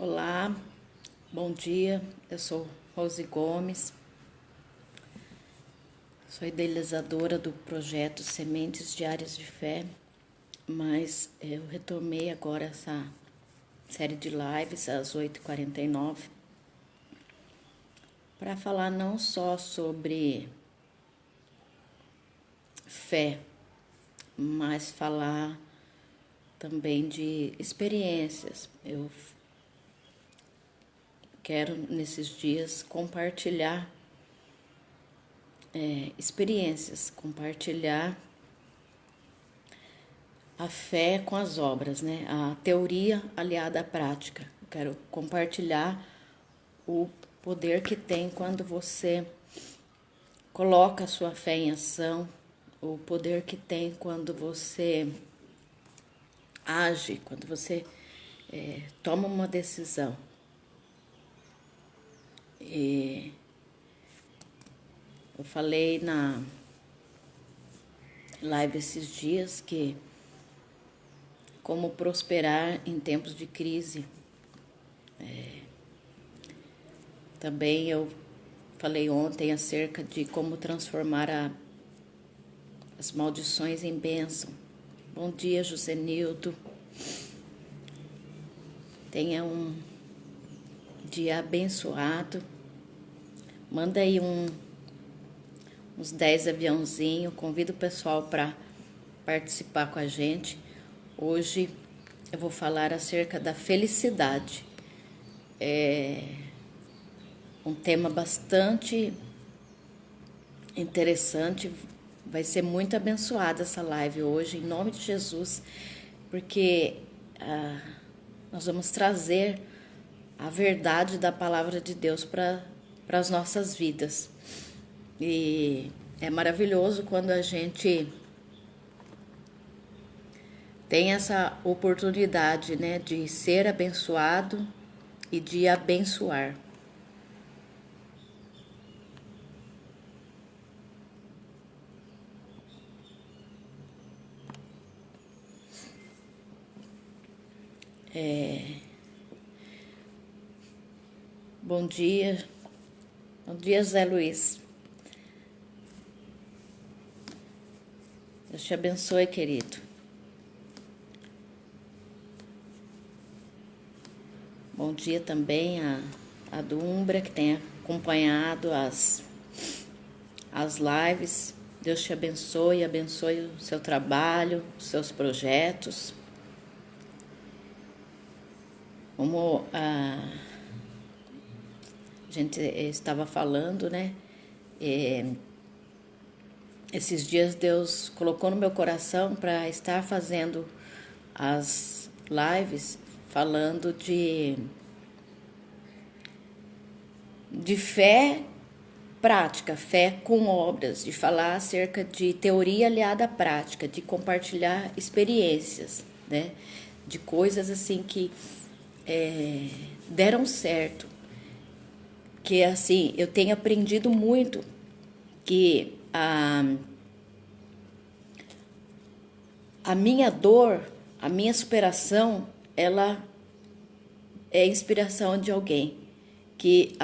Olá, bom dia. Eu sou Rose Gomes, sou idealizadora do projeto Sementes Diárias de Fé, mas eu retomei agora essa série de lives às 8h49 para falar não só sobre fé, mas falar também de experiências. Eu quero nesses dias compartilhar experiências, compartilhar a fé com as obras, né? A teoria aliada à prática. Eu quero compartilhar o poder que tem quando você coloca a sua fé em ação, o poder que tem quando você age, quando você toma uma decisão. E eu falei na live esses dias que como prosperar em tempos de crise. Também eu falei ontem acerca de como transformar as maldições em bênção. Bom dia, Josenildo. Tenha um dia abençoado. Manda aí uns 10 aviãozinhos. Convido o pessoal para participar com a gente. Hoje eu vou falar acerca da felicidade. É um tema bastante interessante. Vai ser muito abençoada essa live hoje, em nome de Jesus, porque nós vamos trazer a verdade da palavra de Deus para as nossas vidas. E é maravilhoso quando a gente tem essa oportunidade, né, de ser abençoado e de abençoar. Bom dia. Bom dia, Zé Luiz. Deus te abençoe, querido. Bom dia também a Dumbra, que tem acompanhado as lives. Deus te abençoe, abençoe o seu trabalho, os seus projetos. Como a gente estava falando, né? Esses dias Deus colocou no meu coração para estar fazendo as lives falando de fé prática, fé com obras, de falar acerca de teoria aliada à prática, de compartilhar experiências, né? De coisas assim que deram certo, que assim eu tenho aprendido muito que a minha dor, a minha superação, ela é inspiração de alguém, que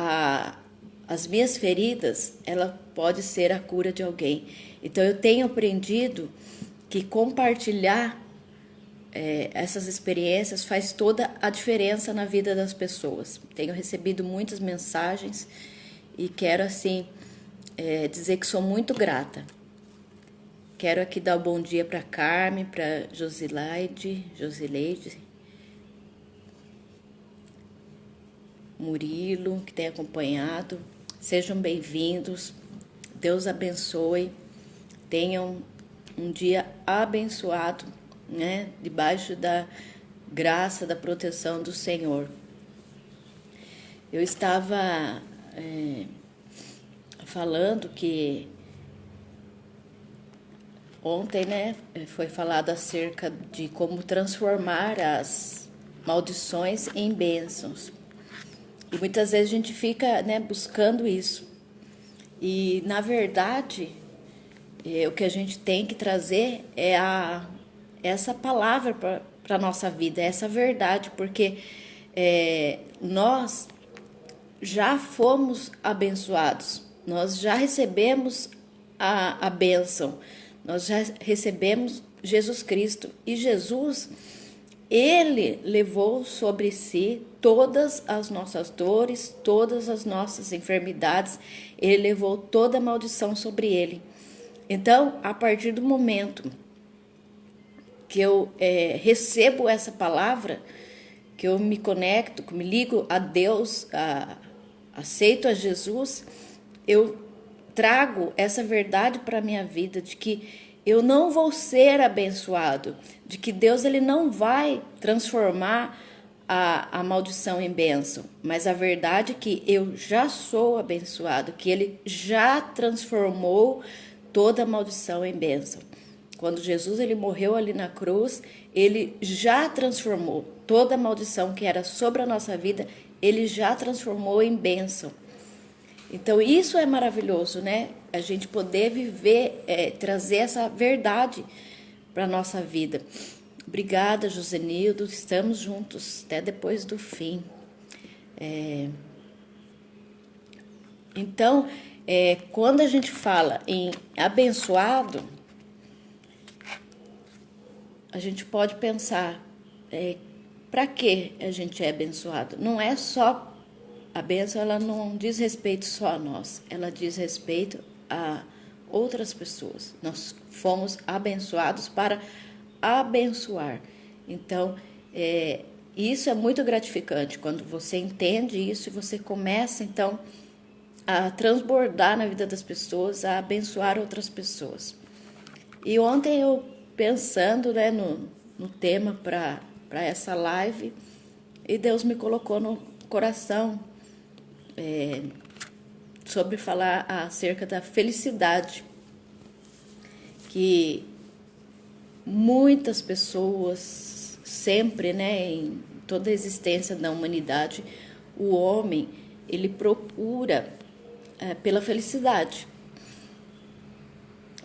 as minhas feridas, ela pode ser a cura de alguém. Então eu tenho aprendido que compartilhar essas experiências faz toda a diferença na vida das pessoas. Tenho recebido muitas mensagens e quero assim dizer que sou muito grata. Quero aqui dar um bom dia para Carmen, para Josileide, Murilo, que tem acompanhado. Sejam bem-vindos. Deus abençoe. Tenham um dia abençoado, né? Debaixo da graça, da proteção do Senhor. Eu estava falando que ontem, né, foi falado acerca de como transformar as maldições em bênçãos. E muitas vezes a gente fica, né, buscando isso. E, na verdade, o que a gente tem que trazer é essa palavra para a nossa vida, essa verdade, porque nós já fomos abençoados, nós já recebemos a bênção, nós já recebemos Jesus Cristo. E Jesus, Ele levou sobre si todas as nossas dores, todas as nossas enfermidades, Ele levou toda a maldição sobre Ele. Então, a partir do momento que eu recebo essa palavra, que eu me conecto, que me ligo a Deus, aceito a Jesus, eu trago essa verdade para a minha vida, de que eu não vou ser abençoado, de que Deus ele não vai transformar a maldição em bênção, mas a verdade é que eu já sou abençoado, que Ele já transformou toda a maldição em bênção. Quando Jesus ele morreu ali na cruz, Ele já transformou toda a maldição que era sobre a nossa vida, Ele já transformou em bênção. Então isso é maravilhoso, né? A gente poder viver, trazer essa verdade para a nossa vida. Obrigada, Josenildo, estamos juntos até depois do fim. Então, quando a gente fala em abençoado, a gente pode pensar, para que a gente é abençoado? Não é só, a bênção ela não diz respeito só a nós, ela diz respeito a outras pessoas. Nós fomos abençoados para abençoar. Então, isso é muito gratificante, quando você entende isso e você começa, então, a transbordar na vida das pessoas, a abençoar outras pessoas. E ontem eu, pensando, né, no tema para essa live, e Deus me colocou no coração sobre falar acerca da felicidade, que muitas pessoas, sempre, né, em toda a existência da humanidade, o homem, ele procura pela felicidade.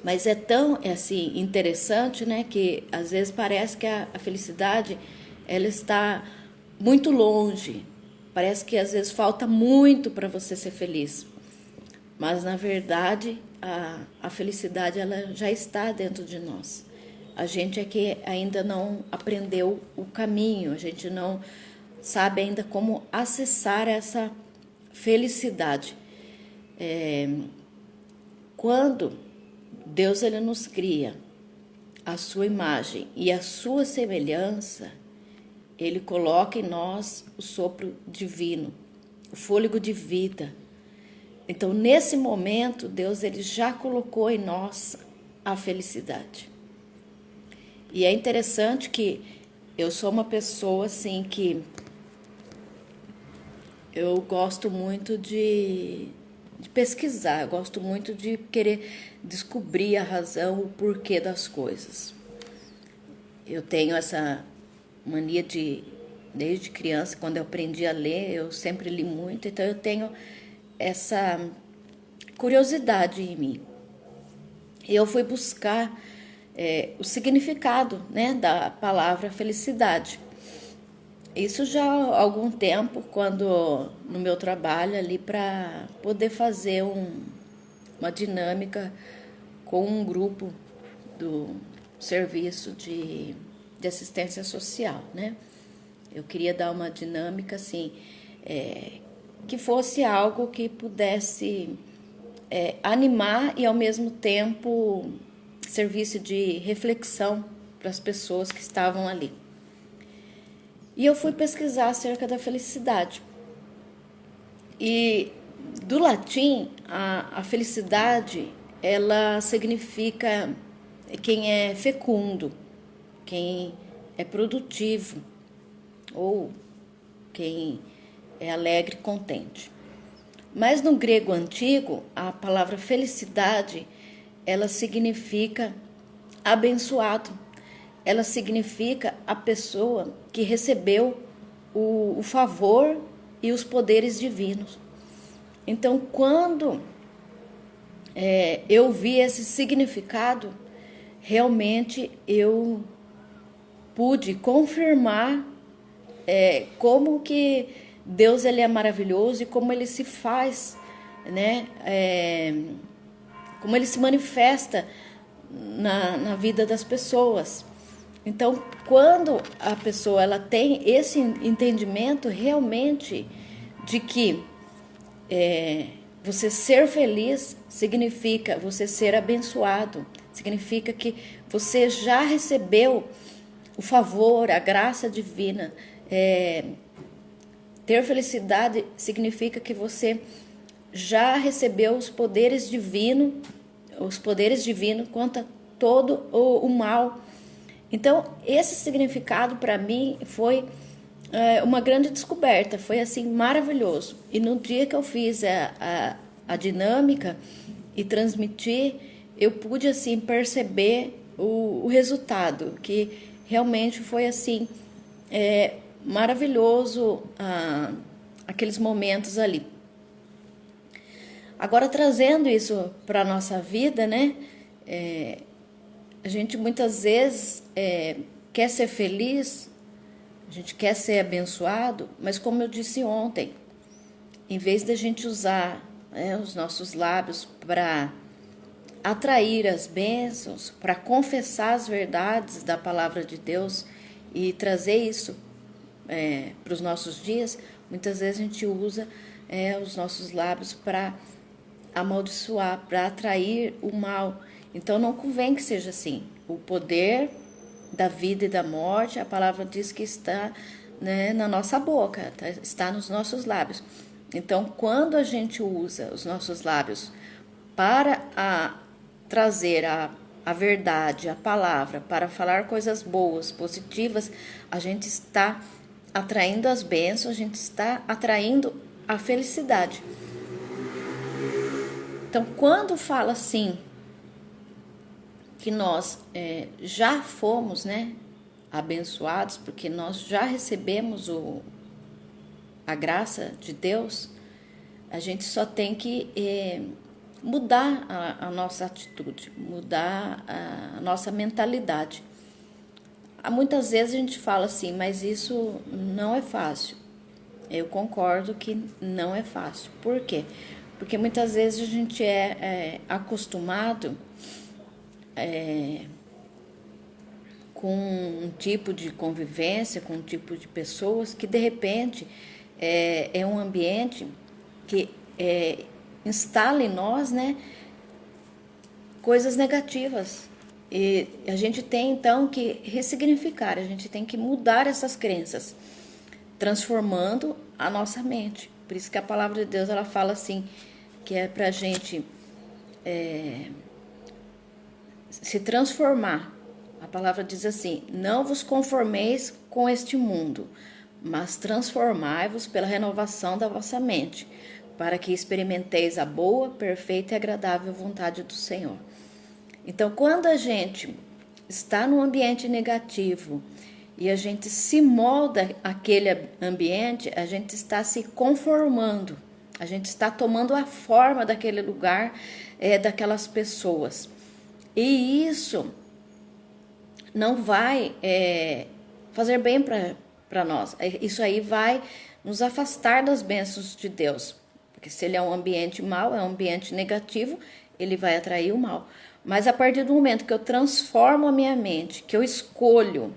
Mas é tão assim interessante, né, que às vezes parece que a felicidade ela está muito longe. Parece que às vezes falta muito para você ser feliz. Mas na verdade a felicidade ela já está dentro de nós. A gente é que ainda não aprendeu o caminho, a gente não sabe ainda como acessar essa felicidade. Quando Deus ele nos cria a sua imagem e a sua semelhança, Ele coloca em nós o sopro divino, o fôlego de vida. Então, nesse momento, Deus ele já colocou em nós a felicidade. E é interessante que eu sou uma pessoa assim que eu gosto muito de pesquisar, eu gosto muito de querer descobrir a razão, o porquê das coisas. Eu tenho essa mania desde criança, quando eu aprendi a ler, eu sempre li muito, então eu tenho essa curiosidade em mim. E eu fui buscar o significado, né, da palavra felicidade. Isso já há algum tempo, quando no meu trabalho ali, para poder fazer uma dinâmica com um grupo do serviço de assistência social, né? Eu queria dar uma dinâmica assim, que fosse algo que pudesse animar e ao mesmo tempo serviço de reflexão para as pessoas que estavam ali. E eu fui pesquisar acerca da felicidade. E do latim, a felicidade, ela significa quem é fecundo, quem é produtivo, ou quem é alegre e contente. Mas no grego antigo, a palavra felicidade, ela significa abençoado. Ela significa a pessoa que recebeu o favor e os poderes divinos. Então, quando eu vi esse significado, realmente eu pude confirmar como que Deus ele é maravilhoso e como ele se faz, né? Como ele se manifesta na vida das pessoas. Então, quando a pessoa ela tem esse entendimento realmente de que você ser feliz significa você ser abençoado, significa que você já recebeu o favor, a graça divina. Ter felicidade significa que você já recebeu os poderes divinos contra todo o mal. Então, esse significado para mim foi uma grande descoberta, foi assim maravilhoso. E no dia que eu fiz a dinâmica e transmitir, eu pude assim perceber o resultado, que realmente foi assim maravilhoso aqueles momentos ali. Agora, trazendo isso para a nossa vida, né? A gente muitas vezes quer ser feliz, a gente quer ser abençoado, mas como eu disse ontem, em vez da gente usar os nossos lábios para atrair as bênçãos, para confessar as verdades da palavra de Deus e trazer isso para os nossos dias, muitas vezes a gente usa os nossos lábios para amaldiçoar, para atrair o mal. Então não convém que seja assim. O poder da vida e da morte, a palavra diz que está, né, na nossa boca, está nos nossos lábios. Então, quando a gente usa os nossos lábios para trazer a verdade, a palavra, para falar coisas boas, positivas, a gente está atraindo as bênçãos, a gente está atraindo a felicidade. Então, quando fala assim, que nós já fomos, né, abençoados, porque nós já recebemos a graça de Deus, a gente só tem que mudar a nossa atitude, mudar a nossa mentalidade. Muitas vezes a gente fala assim, mas isso não é fácil. Eu concordo que não é fácil. Por quê? Porque muitas vezes a gente é acostumado com um tipo de convivência, com um tipo de pessoas que de repente é um ambiente que instala em nós, né, coisas negativas. E a gente tem então que ressignificar, a gente tem que mudar essas crenças, transformando a nossa mente. Por isso que a palavra de Deus ela fala assim, que é para a gente se transformar. A palavra diz assim: não vos conformeis com este mundo, mas transformai-vos pela renovação da vossa mente, para que experimenteis a boa, perfeita e agradável vontade do Senhor. Então, quando a gente está num ambiente negativo e a gente se molda aquele ambiente, a gente está se conformando, a gente está tomando a forma daquele lugar, daquelas pessoas. E isso não vai fazer bem para nós. Isso aí vai nos afastar das bênçãos de Deus. Porque se ele é um ambiente mau, é um ambiente negativo, ele vai atrair o mal. Mas a partir do momento que eu transformo a minha mente, que eu escolho,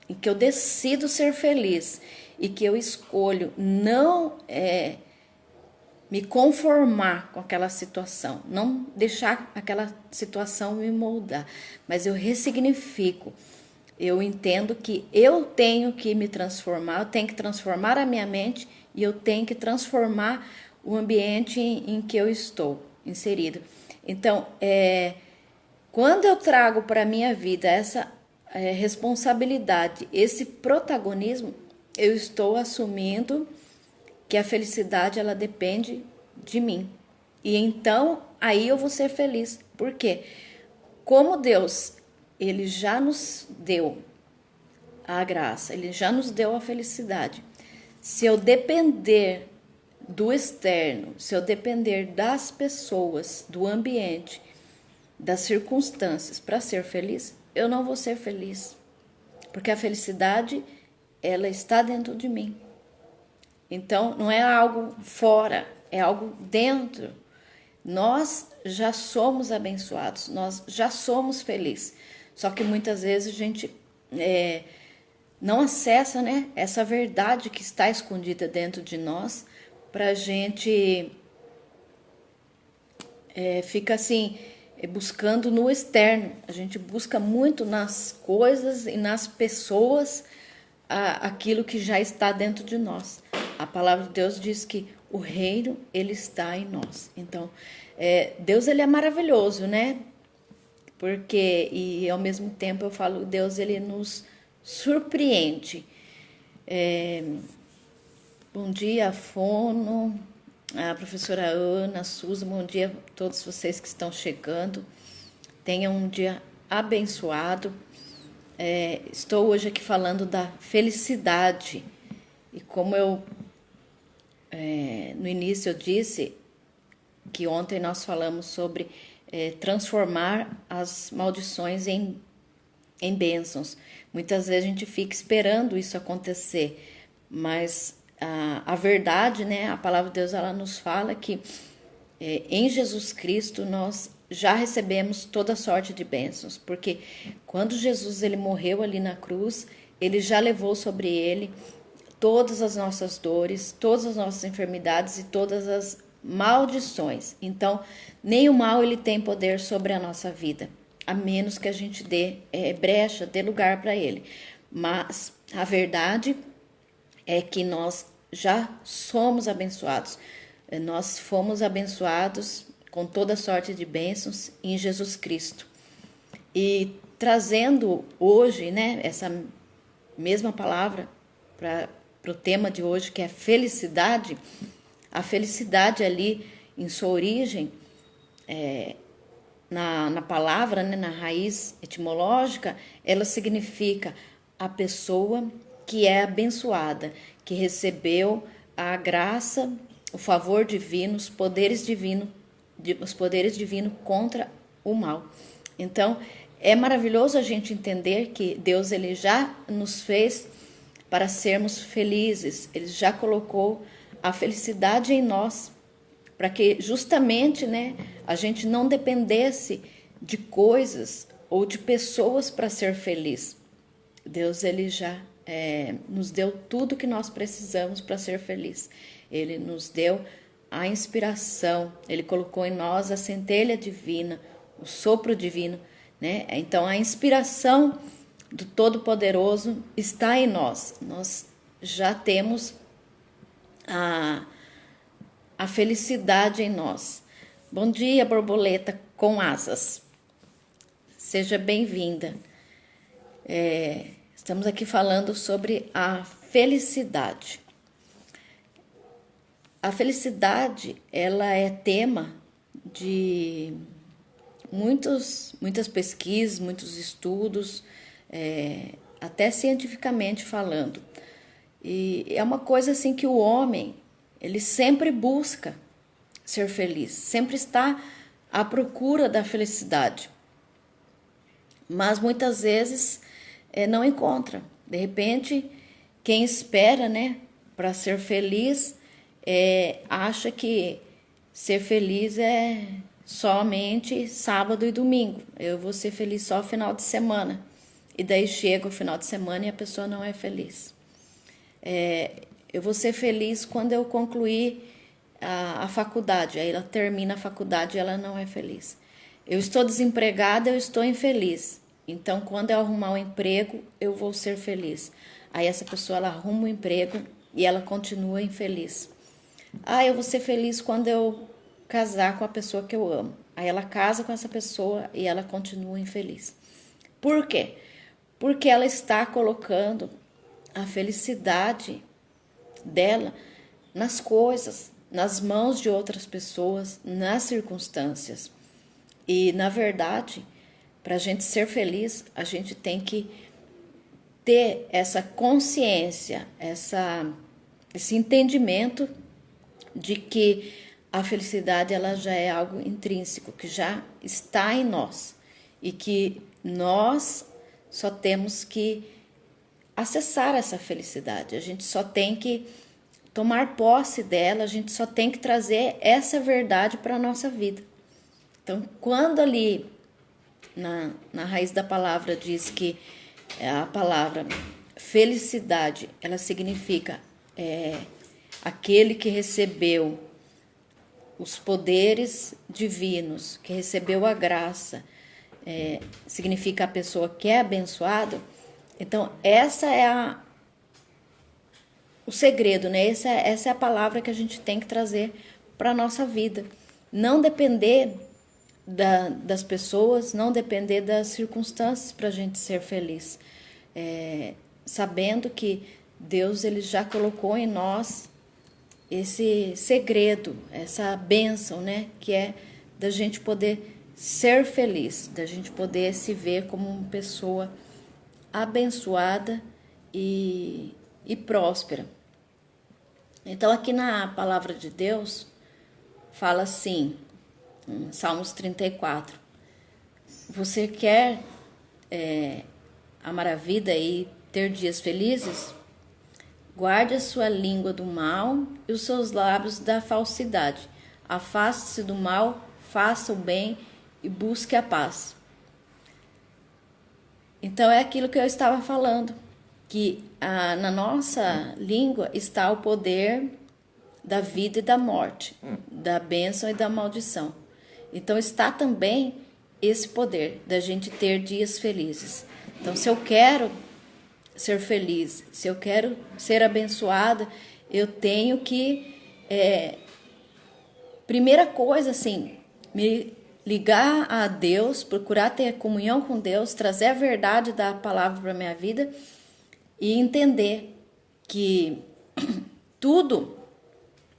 e que eu decido ser feliz, e que eu escolho não me conformar com aquela situação, não deixar aquela situação me moldar, mas eu ressignifico. Eu entendo que eu tenho que me transformar, eu tenho que transformar a minha mente e eu tenho que transformar o ambiente em que eu estou inserido. Então, quando eu trago para a minha vida essa responsabilidade, esse protagonismo, eu estou assumindo que a felicidade ela depende de mim. E então, aí eu vou ser feliz. Por quê? Como Deus, ele já nos deu a graça, ele já nos deu a felicidade. Se eu depender do externo, se eu depender das pessoas, do ambiente, das circunstâncias para ser feliz, eu não vou ser feliz. Porque a felicidade ela está dentro de mim. Então, não é algo fora, é algo dentro. Nós já somos abençoados, nós já somos felizes. Só que muitas vezes a gente não acessa, né, essa verdade que está escondida dentro de nós, para a gente fica assim, buscando no externo. A gente busca muito nas coisas e nas pessoas aquilo que já está dentro de nós. A palavra de Deus diz que o reino, ele está em nós. Então, Deus, ele é maravilhoso, né? Porque, e ao mesmo tempo eu falo, Deus, ele nos surpreende. Bom dia, Fono, a professora Ana, a Suza, bom dia a todos vocês que estão chegando. Tenham um dia abençoado. Estou hoje aqui falando da felicidade. E como no início eu disse, que ontem nós falamos sobre transformar as maldições em bênçãos. Muitas vezes a gente fica esperando isso acontecer, mas a verdade, né, a palavra de Deus, ela nos fala que em Jesus Cristo nós já recebemos toda sorte de bênçãos, porque quando Jesus ele morreu ali na cruz, ele já levou sobre ele todas as nossas dores, todas as nossas enfermidades e todas as maldições. Então, nem o mal ele tem poder sobre a nossa vida, a menos que a gente dê brecha, dê lugar para ele. Mas a verdade é que nós já somos abençoados. Nós fomos abençoados com toda sorte de bênçãos em Jesus Cristo. E trazendo hoje, né, essa mesma palavra para o tema de hoje, que é felicidade. A felicidade ali, em sua origem, na palavra, né, na raiz etimológica, ela significa a pessoa que é abençoada, que recebeu a graça, o favor divino, os poderes divinos contra o mal. Então, é maravilhoso a gente entender que Deus ele já nos fez para sermos felizes. Ele já colocou a felicidade em nós, para que justamente, né, a gente não dependesse de coisas ou de pessoas para ser feliz. Deus ele já nos deu tudo que nós precisamos para ser feliz. Ele nos deu a inspiração, ele colocou em nós a centelha divina, o sopro divino, né? Então a inspiração do Todo-Poderoso está em nós. Nós já temos a felicidade em nós. Bom dia, borboleta com asas. Seja bem-vinda. Estamos aqui falando sobre a felicidade. A felicidade, ela é tema de muitas pesquisas, muitos estudos, até cientificamente falando. E é uma coisa assim que o homem, ele sempre busca ser feliz, sempre está à procura da felicidade. Mas muitas vezes não encontra. De repente, quem espera, né, para ser feliz, acha que ser feliz é somente sábado e domingo. Eu vou ser feliz só final de semana. E daí chega o final de semana e a pessoa não é feliz. Eu vou ser feliz quando eu concluir a faculdade. Aí ela termina a faculdade e ela não é feliz. Eu estou desempregada, eu estou infeliz. Então, quando eu arrumar um emprego, eu vou ser feliz. Aí essa pessoa ela arruma um emprego e ela continua infeliz. Eu vou ser feliz quando eu casar com a pessoa que eu amo. Aí ela casa com essa pessoa e ela continua infeliz. Por quê? Porque ela está colocando a felicidade dela nas coisas, nas mãos de outras pessoas, nas circunstâncias. E, na verdade, para a gente ser feliz, a gente tem que ter essa consciência, esse entendimento de que a felicidade ela já é algo intrínseco, que já está em nós e que nós só temos que acessar essa felicidade. A gente só tem que tomar posse dela, a gente só tem que trazer essa verdade para a nossa vida. Então, quando ali na raiz da palavra diz que a palavra felicidade, ela significa aquele que recebeu os poderes divinos, que recebeu a graça, significa a pessoa que é abençoado. Então, essa é o segredo, né? Essa é a palavra que a gente tem que trazer para a nossa vida. Não depender das pessoas, não depender das circunstâncias para a gente ser feliz. Sabendo que Deus ele já colocou em nós esse segredo, essa bênção, né? Que é da gente poder ser feliz, da gente poder se ver como uma pessoa abençoada e próspera. Então, aqui na palavra de Deus, fala assim, em Salmos 34, você quer amar a vida e ter dias felizes? Guarde a sua língua do mal e os seus lábios da falsidade. Afaste-se do mal, faça o bem e busque a paz. Então, é aquilo que eu estava falando, que na nossa língua está o poder da vida e da morte, da bênção e da maldição. Então, está também esse poder da gente ter dias felizes. Então, se eu quero ser feliz, se eu quero ser abençoada, eu tenho que, primeira coisa, assim, me ligar a Deus, procurar ter comunhão com Deus, trazer a verdade da palavra para a minha vida e entender que tudo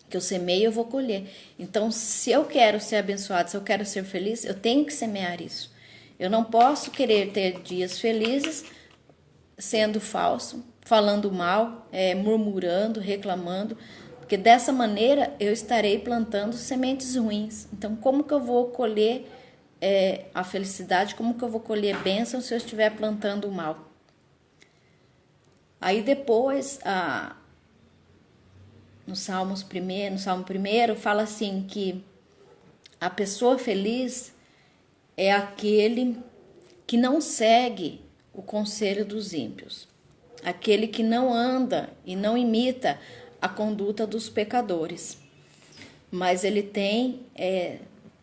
que eu semeio eu vou colher. Então, se eu quero ser abençoado, se eu quero ser feliz, eu tenho que semear isso. Eu não posso querer ter dias felizes sendo falso, falando mal, murmurando, reclamando, porque dessa maneira eu estarei plantando sementes ruins. Então, como que eu vou colher a felicidade? Como que eu vou colher bênção se eu estiver plantando o mal? Aí depois, no Salmo 1, fala assim que a pessoa feliz é aquele que não segue o conselho dos ímpios, aquele que não anda e não imita a conduta dos pecadores, mas ele tem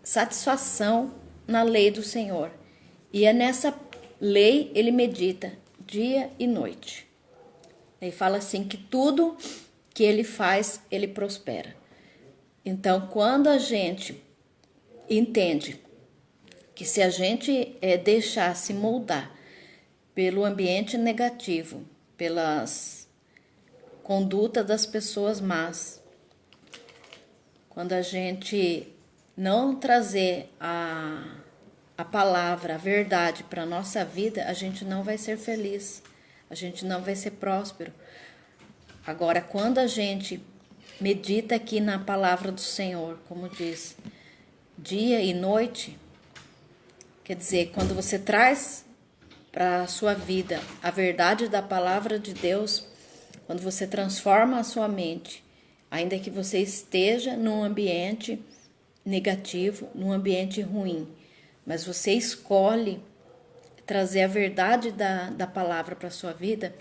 satisfação na lei do Senhor, e é nessa lei ele medita dia e noite. Ele fala assim que tudo que ele faz, ele prospera. Então, quando a gente entende que se a gente deixar se moldar pelo ambiente negativo, pelas condutas das pessoas más, quando a gente não trazer a palavra, a verdade para a nossa vida, a gente não vai ser feliz, a gente não vai ser próspero. Agora, quando a gente medita aqui na palavra do Senhor, como diz, dia e noite, quer dizer, quando você traz para a sua vida a verdade da palavra de Deus, quando você transforma a sua mente, ainda que você esteja num ambiente negativo, num ambiente ruim, mas você escolhe trazer a verdade da palavra para a sua vida,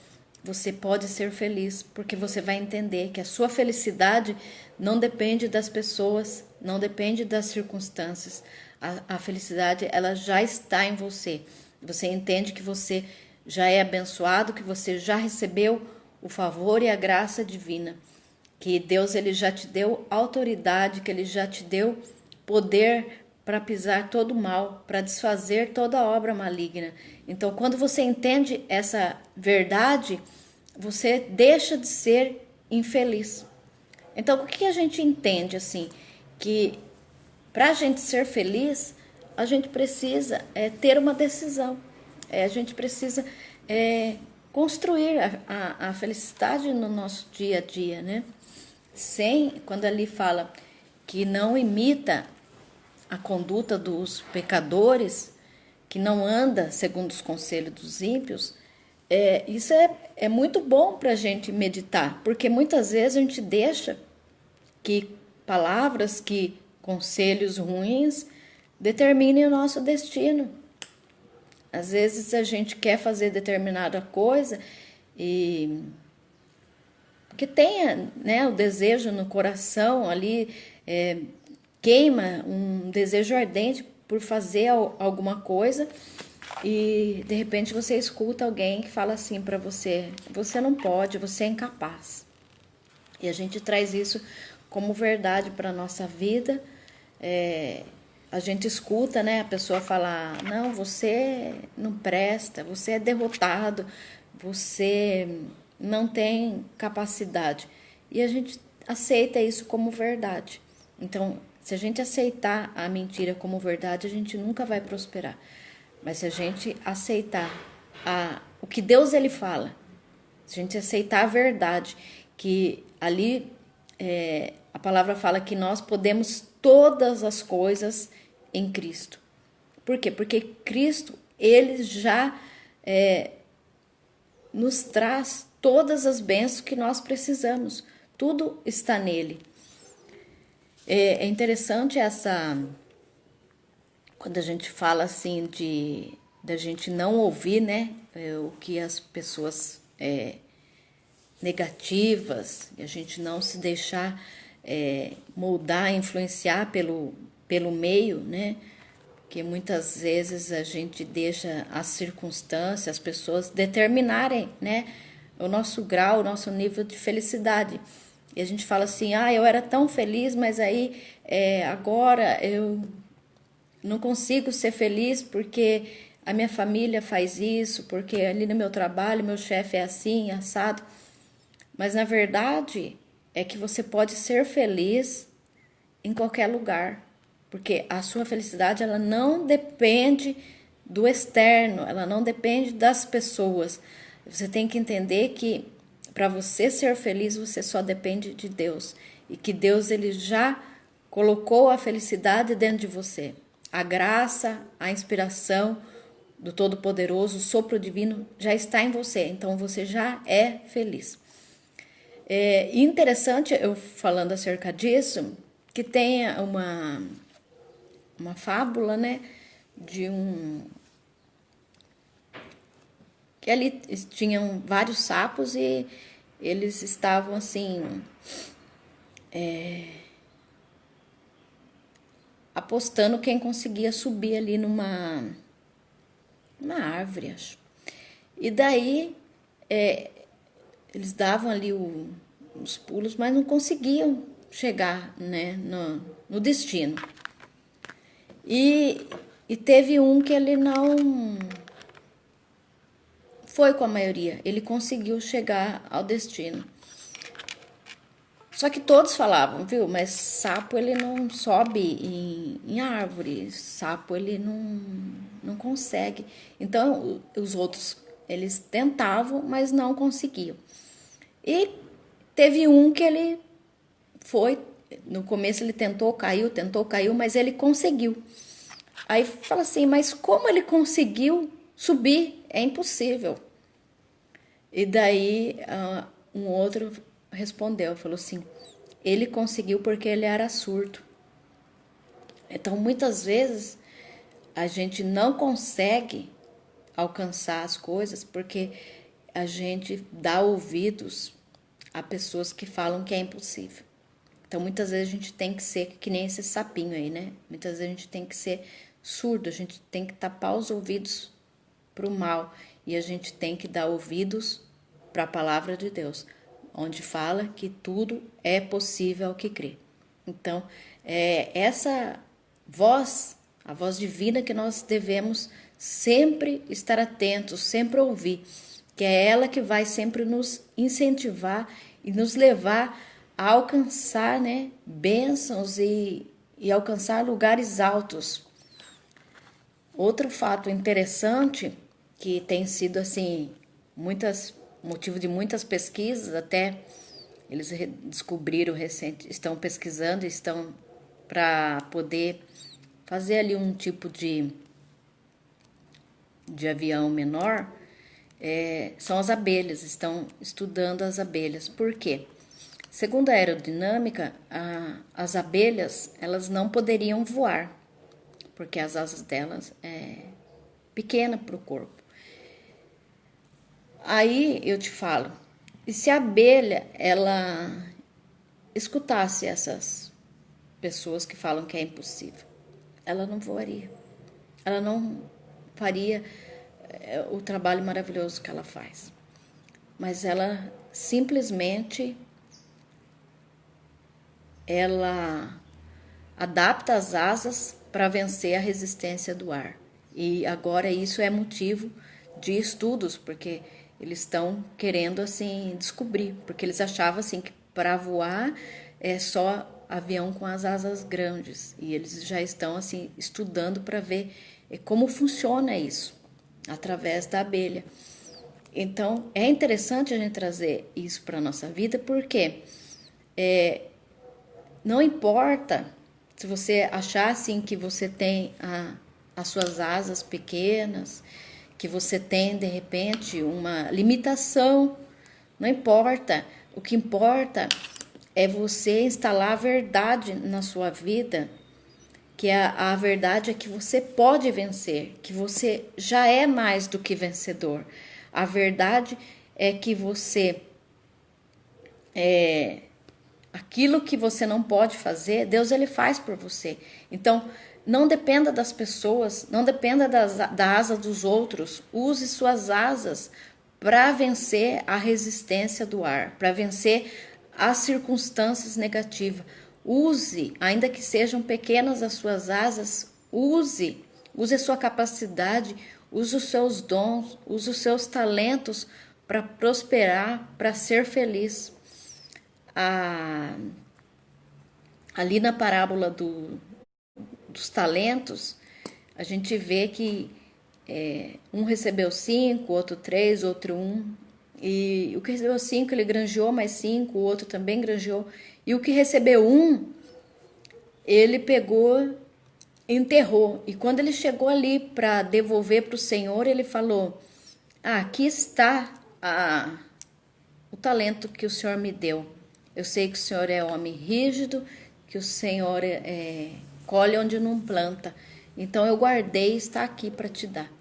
você pode ser feliz, porque você vai entender que a sua felicidade não depende das pessoas, não depende das circunstâncias. A felicidade, ela já está em você. Você entende que você já é abençoado, que você já recebeu o favor e a graça divina, que Deus ele já te deu autoridade, que ele já te deu poder para pisar todo o mal, para desfazer toda obra maligna. Então, quando você entende essa verdade, você deixa de ser infeliz. Então, o que a gente entende assim? Que para a gente ser feliz, a gente precisa ter uma decisão. A gente precisa construir a felicidade no nosso dia a dia, né? Quando ali fala que não imita a conduta dos pecadores, que não anda segundo os conselhos dos ímpios, Isso é muito bom para a gente meditar, porque muitas vezes a gente deixa que palavras, que conselhos ruins determinem o nosso destino. Às vezes a gente quer fazer determinada coisa e que tenha, né, o desejo no coração ali, queima um desejo ardente por fazer alguma coisa e de repente você escuta alguém que fala assim para você: você não pode, você é incapaz. E a gente traz isso como verdade para a nossa vida. A gente escuta, né, a pessoa falar: não, você não presta, você é derrotado, você não tem capacidade. E a gente aceita isso como verdade. Então, se a gente aceitar a mentira como verdade, a gente nunca vai prosperar. Mas se a gente aceitar o que Deus ele fala, se a gente aceitar a verdade, que ali a palavra fala que nós podemos todas as coisas em Cristo. Por quê? Porque Cristo, ele já nos traz todas as bênçãos que nós precisamos. Tudo está nele. É interessante quando a gente fala assim da gente não ouvir, né, o que as pessoas negativas, e a gente não se deixar moldar, influenciar pelo meio, né? Que muitas vezes a gente deixa as circunstâncias, as pessoas determinarem, né, o nosso grau, o nosso nível de felicidade. E a gente fala assim: ah, eu era tão feliz, mas aí agora eu não consigo ser feliz porque a minha família faz isso, porque ali no meu trabalho meu chefe é assim, assado. Mas na verdade é que você pode ser feliz em qualquer lugar, porque a sua felicidade ela não depende do externo, ela não depende das pessoas. Você tem que entender que para você ser feliz você só depende de Deus e que Deus ele já colocou a felicidade dentro de você. A graça, a inspiração do Todo-Poderoso, o sopro divino já está em você, então você já é feliz. Interessante eu falando acerca disso, que tem uma fábula, né, de que ali tinham vários sapos e eles estavam assim apostando quem conseguia subir ali numa árvore, acho. E daí eles davam ali os pulos, mas não conseguiam chegar, né, no destino. E teve um que ele não foi com a maioria, ele conseguiu chegar ao destino. Só que todos falavam, viu, mas sapo ele não sobe em árvore, sapo ele não consegue. Então os outros, eles tentavam, mas não conseguiam. E teve um que ele foi, no começo ele tentou, caiu, mas ele conseguiu. Aí fala assim, mas como ele conseguiu subir? É impossível. E daí um outro respondeu, falou assim, ele conseguiu porque ele era surdo. Então muitas vezes a gente não consegue alcançar as coisas porque a gente dá ouvidos a pessoas que falam que é impossível. Então muitas vezes a gente tem que ser que nem esse sapinho aí, né? Muitas vezes a gente tem que ser surdo, a gente tem que tapar os ouvidos para o mal e a gente tem que dar ouvidos para a palavra de Deus, onde fala que tudo é possível ao que crê. Então, essa voz, a voz divina que nós devemos sempre estar atentos, sempre ouvir, que é ela que vai sempre nos incentivar e nos levar a alcançar, né, bênçãos e alcançar lugares altos. Outro fato interessante que tem sido assim motivo de muitas pesquisas, até eles descobriram recente, estão pesquisando, estão para poder fazer ali um tipo de avião menor são as abelhas, estão estudando as abelhas. Por quê? Segundo a aerodinâmica, as abelhas elas não poderiam voar, porque as asas delas é pequena para o corpo. Aí eu te falo, e se a abelha ela escutasse essas pessoas que falam que é impossível, ela não voaria, ela não faria o trabalho maravilhoso que ela faz, mas ela simplesmente ela adapta as asas para vencer a resistência do ar. E agora isso é motivo de estudos, porque eles estão querendo assim descobrir, porque eles achavam assim que para voar é só avião com as asas grandes, e eles já estão assim estudando para ver como funciona isso através da abelha. Então é interessante a gente trazer isso para a nossa vida, porque não importa se você achar assim que você tem as suas asas pequenas, que você tem de repente uma limitação, não importa. O que importa é você instalar a verdade na sua vida, que a verdade é que você pode vencer, que você já é mais do que vencedor. A verdade é que você aquilo que você não pode fazer, Deus ele faz por você. Então, não dependa das pessoas, não dependa da asa dos outros. Use suas asas para vencer a resistência do ar, para vencer as circunstâncias negativas. Use, ainda que sejam pequenas as suas asas, use a sua capacidade, use os seus dons, use os seus talentos para prosperar, para ser feliz. Ali na parábola dos talentos, a gente vê que um recebeu 5, outro 3, outro 1. E o que recebeu 5, ele granjeou mais 5, o outro também granjeou. E o que recebeu 1, ele pegou, enterrou. E quando ele chegou ali para devolver para o Senhor, ele falou: aqui está o talento que o Senhor me deu. Eu sei que o Senhor é homem rígido, que o Senhor colhe onde não planta. Então eu guardei e está aqui para te dar.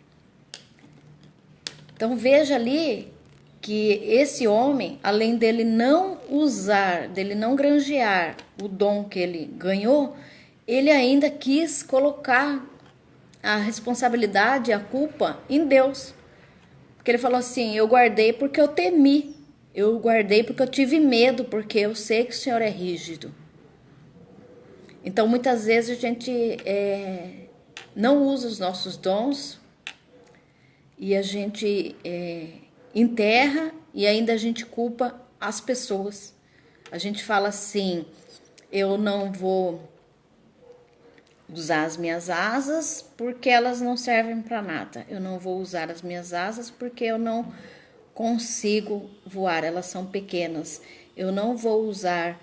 Então veja ali que esse homem, além dele não usar, dele não granjear o dom que ele ganhou, ele ainda quis colocar a responsabilidade, a culpa em Deus. Porque ele falou assim: eu guardei porque eu temi. Eu guardei porque eu tive medo, porque eu sei que o Senhor é rígido. Então, muitas vezes a gente não usa os nossos dons e a gente enterra e ainda a gente culpa as pessoas. A gente fala assim: eu não vou usar as minhas asas porque elas não servem para nada. Eu não vou usar as minhas asas porque eu não consigo voar, elas são pequenas. Eu não vou usar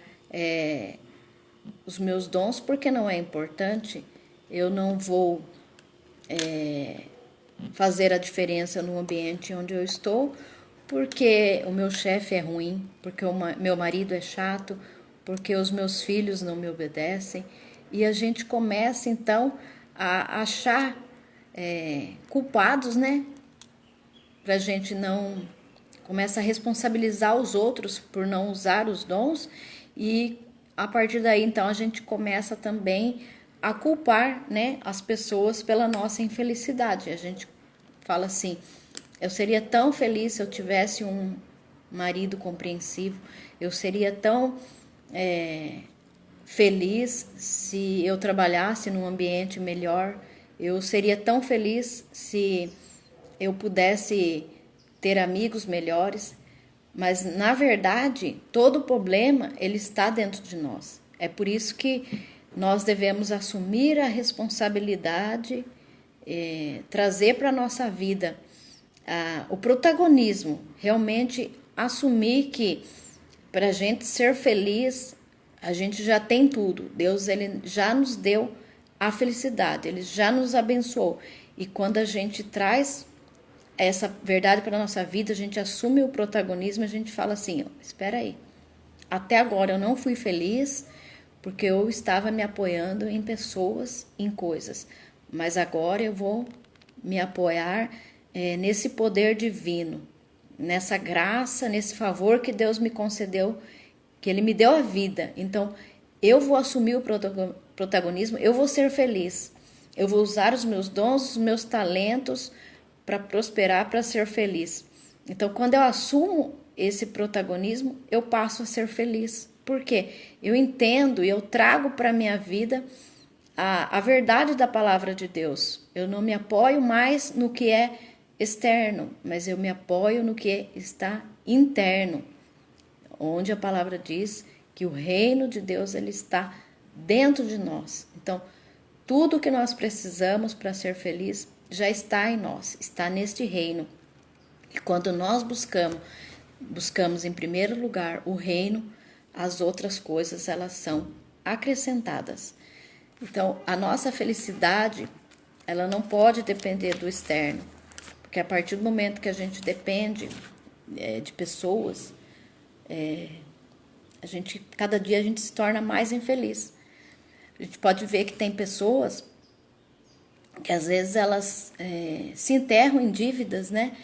os meus dons porque não é importante. Eu não vou fazer a diferença no ambiente onde eu estou porque o meu chefe é ruim, porque meu marido é chato, porque os meus filhos não me obedecem. E a gente começa então a achar culpados, né? Pra gente não... Começa a responsabilizar os outros por não usar os dons, e a partir daí então a gente começa também a culpar, né, as pessoas pela nossa infelicidade. A gente fala assim: eu seria tão feliz se eu tivesse um marido compreensivo, eu seria tão feliz se eu trabalhasse num ambiente melhor, eu seria tão feliz se eu pudesse ter amigos melhores. Mas na verdade todo o problema ele está dentro de nós. É por isso que nós devemos assumir a responsabilidade, trazer para a nossa vida o protagonismo, realmente assumir que para a gente ser feliz a gente já tem tudo. Deus ele já nos deu a felicidade, ele já nos abençoou. E quando a gente traz essa verdade para a nossa vida, a gente assume o protagonismo, a gente fala assim, ó, espera aí, até agora eu não fui feliz porque eu estava me apoiando em pessoas, em coisas, mas agora eu vou me apoiar nesse poder divino, nessa graça, nesse favor que Deus me concedeu, que Ele me deu a vida. Então, eu vou assumir o protagonismo, eu vou ser feliz. Eu vou usar os meus dons, os meus talentos para prosperar, para ser feliz. Então, quando eu assumo esse protagonismo, eu passo a ser feliz. Por quê? Eu entendo e eu trago para a minha vida a verdade da palavra de Deus. Eu não me apoio mais no que é externo, mas eu me apoio no que está interno, onde a palavra diz que o reino de Deus ele está dentro de nós. Então, tudo que nós precisamos para ser feliz já está em nós, está neste reino. E quando nós buscamos em primeiro lugar o reino, as outras coisas elas são acrescentadas. Então, a nossa felicidade, ela não pode depender do externo, porque a partir do momento que a gente depende de pessoas, cada dia a gente se torna mais infeliz. A gente pode ver que tem pessoas que às vezes elas se enterram em dívidas, né?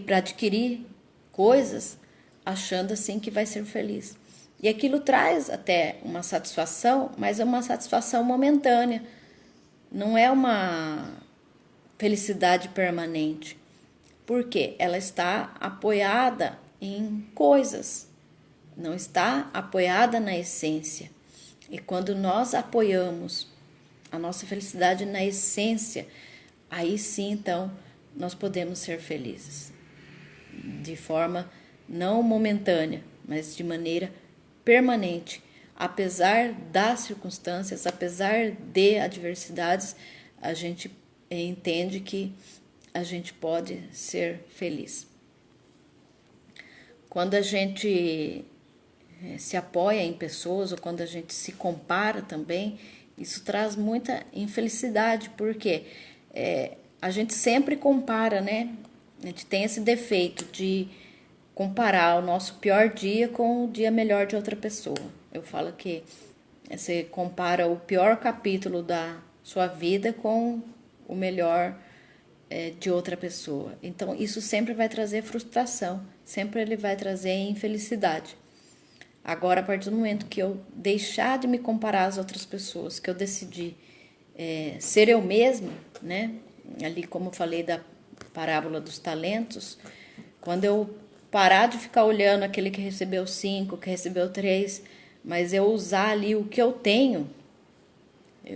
Para adquirir coisas, achando assim que vai ser feliz. E aquilo traz até uma satisfação, mas é uma satisfação momentânea. Não é uma felicidade permanente. Por quê? Ela está apoiada em coisas, não está apoiada na essência. E quando nós apoiamos a nossa felicidade na essência, aí sim, então, nós podemos ser felizes. De forma não momentânea, mas de maneira permanente. Apesar das circunstâncias, apesar de adversidades, a gente entende que a gente pode ser feliz. Quando a gente se apoia em pessoas ou quando a gente se compara também, isso traz muita infelicidade, porque a gente sempre compara, né? A gente tem esse defeito de comparar o nosso pior dia com o dia melhor de outra pessoa. Eu falo que você compara o pior capítulo da sua vida com o melhor de outra pessoa. Então, isso sempre vai trazer frustração, sempre ele vai trazer infelicidade. Agora, a partir do momento que eu deixar de me comparar às outras pessoas, que eu decidi ser eu mesma, né? Ali, como eu falei da parábola dos talentos, quando eu parar de ficar olhando aquele que recebeu 5, que recebeu 3, mas eu usar ali o que eu tenho,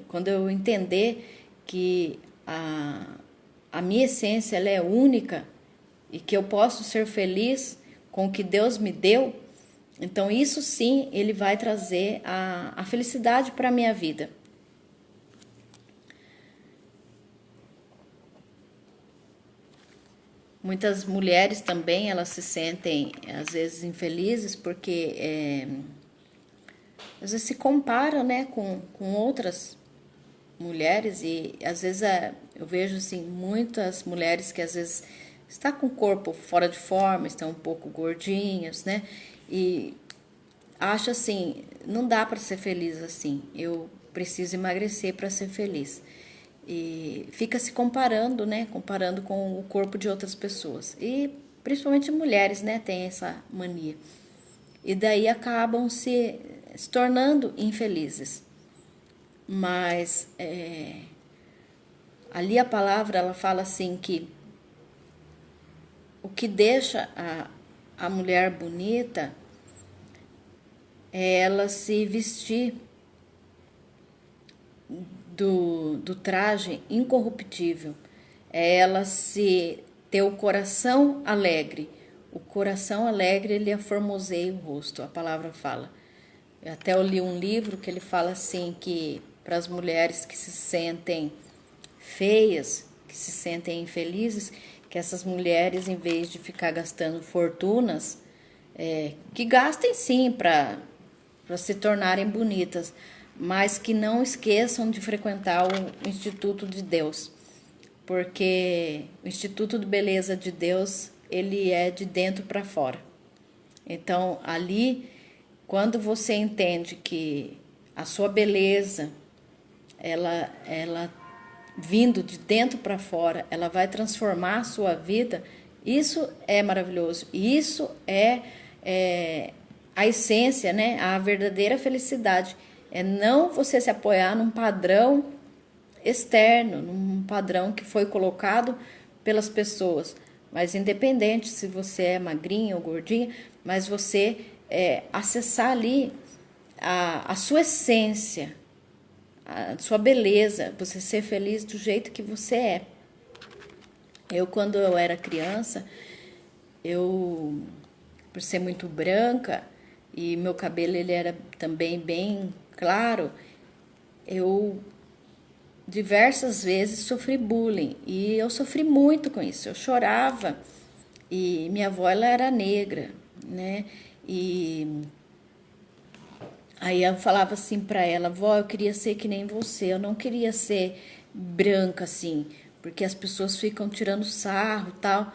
quando eu entender que a minha essência ela é única e que eu posso ser feliz com o que Deus me deu, então isso sim, ele vai trazer a felicidade para a minha vida. Muitas mulheres também, elas se sentem, às vezes, infelizes porque às vezes se comparam, né, com outras mulheres e às vezes eu vejo, assim, muitas mulheres que às vezes estão com o corpo fora de forma, estão um pouco gordinhas, né, e acho assim, não dá para ser feliz assim, eu preciso emagrecer para ser feliz. E fica se comparando, né? Comparando com o corpo de outras pessoas. E principalmente mulheres, né? Tem essa mania. E daí acabam se tornando infelizes. Mas ali a palavra ela fala assim que o que deixa a mulher bonita é ela se vestir do traje incorruptível, é ela se ter o coração alegre. O coração alegre ele aformoseia o rosto, a palavra fala. Eu li um livro que ele fala assim que para as mulheres que se sentem feias, que se sentem infelizes, que essas mulheres, em vez de ficar gastando fortunas, que gastem sim para se tornarem bonitas, mas que não esqueçam de frequentar o Instituto de Deus, porque o Instituto de Beleza de Deus, ele é de dentro para fora. Então, ali, quando você entende que a sua beleza, ela vindo de dentro para fora, ela vai transformar a sua vida, isso é maravilhoso. Isso é a essência, né? A verdadeira felicidade. É não você se apoiar num padrão externo, num padrão que foi colocado pelas pessoas. Mas independente se você é magrinha ou gordinha, mas você acessar ali a sua essência, a sua beleza, você ser feliz do jeito que você é. Quando eu era criança, por ser muito branca e meu cabelo ele era também bem claro, eu diversas vezes sofri bullying e eu sofri muito com isso. Eu chorava e minha avó ela era negra, né? E aí eu falava assim para ela, vó, eu queria ser que nem você, eu não queria ser branca assim, porque as pessoas ficam tirando sarro e tal.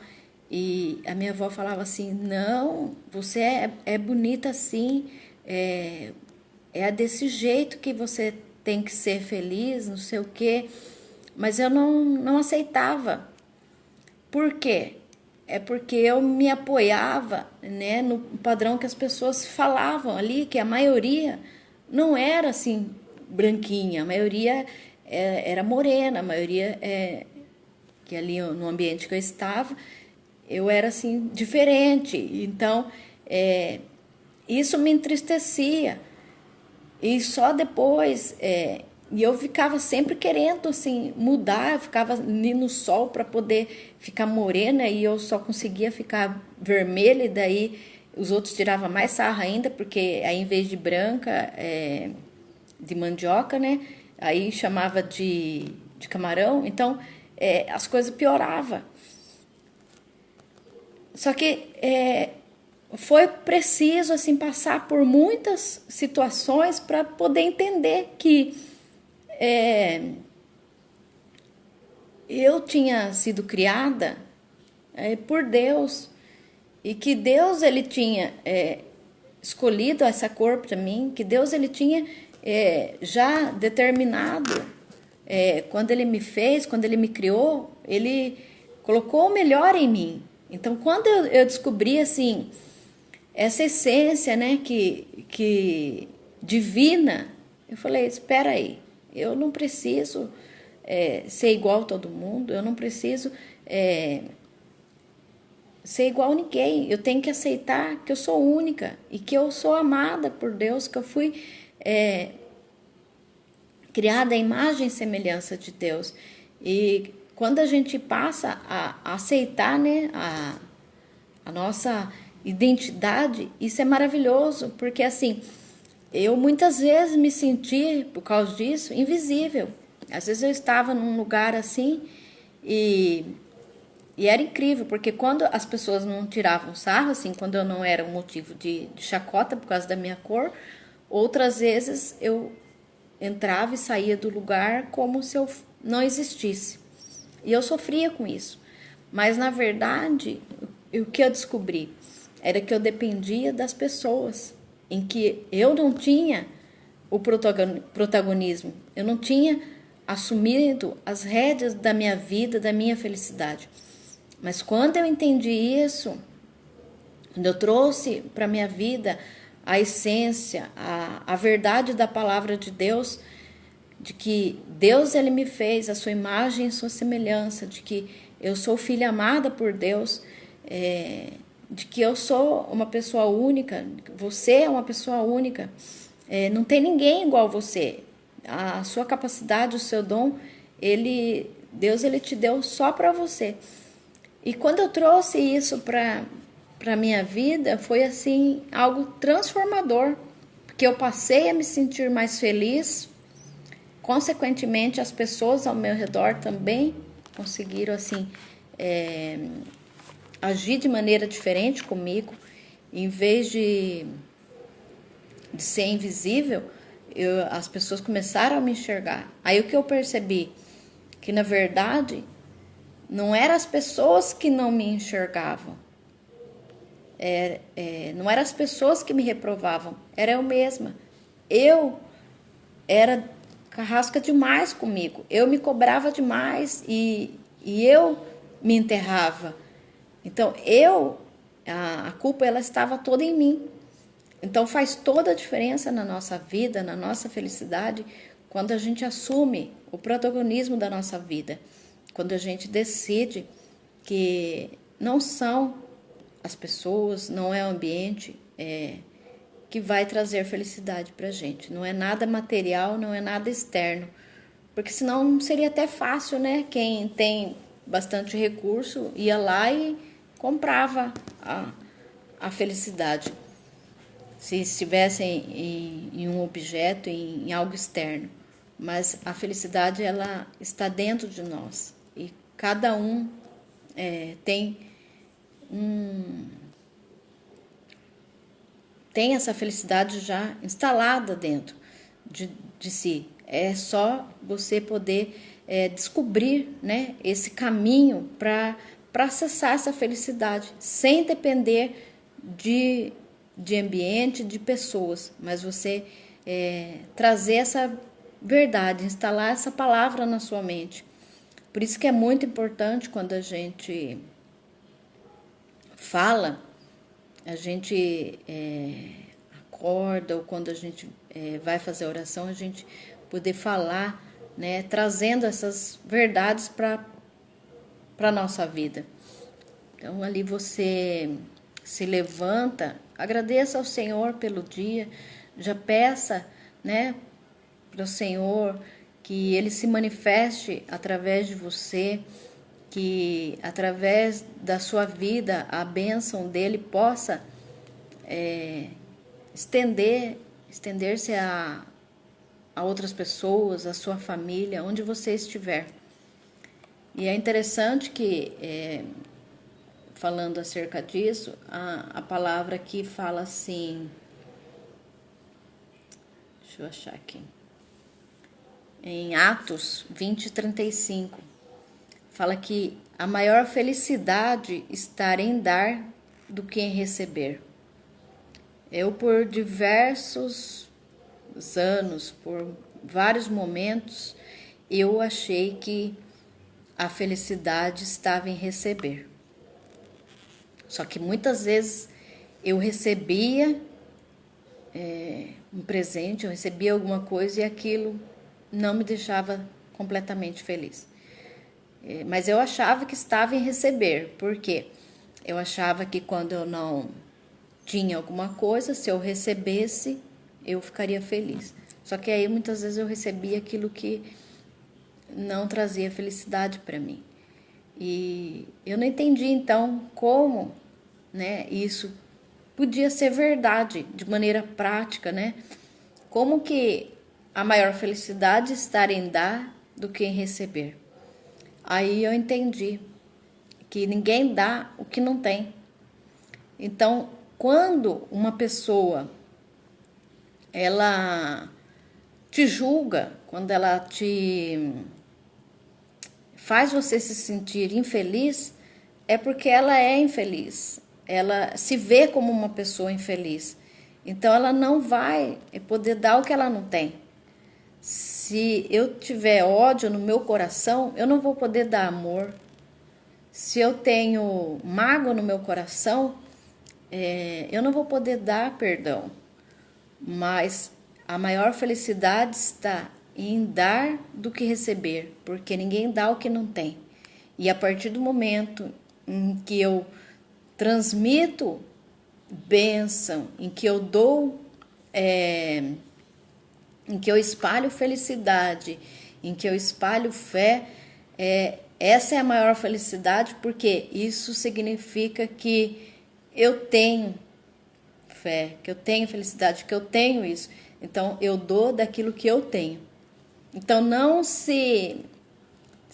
E a minha avó falava assim, não, você é bonita assim, é desse jeito que você tem que ser feliz, não sei o quê. Mas eu não aceitava. Por quê? É porque eu me apoiava, né, no padrão que as pessoas falavam ali, que a maioria não era assim branquinha, a maioria era morena, a maioria que ali no ambiente que eu estava, eu era assim diferente. Então, isso me entristecia. E só depois, e eu ficava sempre querendo assim mudar, eu ficava ali no sol para poder ficar morena e eu só conseguia ficar vermelha, e daí os outros tiravam mais sarro ainda, porque aí em vez de branca, de mandioca, né? Aí chamava de camarão, então as coisas pioravam. Só que foi preciso assim passar por muitas situações para poder entender que eu tinha sido criada por Deus e que Deus ele tinha escolhido essa cor para mim, que Deus ele tinha já determinado quando ele me fez, quando ele me criou, ele colocou o melhor em mim. Então, quando eu descobri assim essa essência, né, que divina, eu falei, espera aí, eu não preciso ser igual a todo mundo, eu não preciso ser igual a ninguém, eu tenho que aceitar que eu sou única e que eu sou amada por Deus, que eu fui criada à imagem e semelhança de Deus. E quando a gente passa a aceitar, né, a nossa identidade, isso é maravilhoso, porque assim, eu muitas vezes me senti, por causa disso, invisível. Às vezes eu estava num lugar assim e era incrível, porque quando as pessoas não tiravam sarro, assim, quando eu não era um motivo de chacota por causa da minha cor, outras vezes eu entrava e saía do lugar como se eu não existisse. E eu sofria com isso. Mas, na verdade, o que eu descobri era que eu dependia das pessoas, em que eu não tinha o protagonismo, eu não tinha assumido as rédeas da minha vida, da minha felicidade. Mas quando eu entendi isso, quando eu trouxe para a minha vida a essência, a verdade da palavra de Deus, de que Deus ele me fez a sua imagem e sua semelhança, de que eu sou filha amada por Deus, de que eu sou uma pessoa única, você é uma pessoa única, não tem ninguém igual a você. A sua capacidade, o seu dom, Deus ele te deu só para você. E quando eu trouxe isso para a minha vida, foi assim algo transformador, porque eu passei a me sentir mais feliz. Consequentemente, as pessoas ao meu redor também conseguiram assim agir de maneira diferente comigo. Em vez de ser invisível, as pessoas começaram a me enxergar. Aí o que eu percebi? Que na verdade Não eram as pessoas que não me enxergavam. Não eram as pessoas que me reprovavam. Era eu mesma. Eu era carrasca demais comigo. Eu me cobrava demais e eu me enterrava. Então, a culpa ela estava toda em mim. Então, faz toda a diferença na nossa vida, na nossa felicidade, quando a gente assume o protagonismo da nossa vida. Quando a gente decide que não são as pessoas, não é o ambiente que vai trazer felicidade para a gente. Não é nada material, não é nada externo. Porque senão seria até fácil, né? Quem tem bastante recurso ia lá e comprava a felicidade. Se estivesse em um objeto, em algo externo. Mas a felicidade, ela está dentro de nós. E cada um tem essa felicidade já instalada dentro de si. É só você poder descobrir, né, esse caminho para acessar essa felicidade, sem depender de ambiente, de pessoas, mas você trazer essa verdade, instalar essa palavra na sua mente. Por isso que é muito importante quando a gente fala, a gente acorda ou quando a gente vai fazer a oração, a gente poder falar, né, trazendo essas verdades para a nossa vida. Então, ali você se levanta, agradeça ao Senhor pelo dia, já peça, né, para o Senhor que Ele se manifeste através de você, que através da sua vida a bênção dele possa estender-se a outras pessoas, a sua família, onde você estiver. E é interessante que, falando acerca disso, a palavra aqui fala assim, deixa eu achar aqui, em Atos 20:35, fala que a maior felicidade está em dar do que em receber. Eu, por diversos anos, por vários momentos, eu achei que a felicidade estava em receber. Só que muitas vezes eu recebia um presente, eu recebia alguma coisa e aquilo não me deixava completamente feliz. Mas eu achava que estava em receber, porque eu achava que quando eu não tinha alguma coisa, se eu recebesse, eu ficaria feliz. Só que aí muitas vezes eu recebia aquilo que não trazia felicidade para mim. E eu não entendi então como, né, isso podia ser verdade de maneira prática, né? Como que a maior felicidade está em dar do que em receber. Aí eu entendi que ninguém dá o que não tem. Então, quando uma pessoa ela te julga, quando ela te faz você se sentir infeliz, é porque ela é infeliz. Ela se vê como uma pessoa infeliz. Então, ela não vai poder dar o que ela não tem. Se eu tiver ódio no meu coração, eu não vou poder dar amor. Se eu tenho mágoa no meu coração, eu não vou poder dar perdão. Mas a maior felicidade está em dar do que receber, porque ninguém dá o que não tem. E a partir do momento em que eu transmito bênção, em que eu dou, em que eu espalho felicidade, em que eu espalho fé, essa é a maior felicidade, porque isso significa que eu tenho fé, que eu tenho felicidade, que eu tenho isso. Então, eu dou daquilo que eu tenho. Então, não se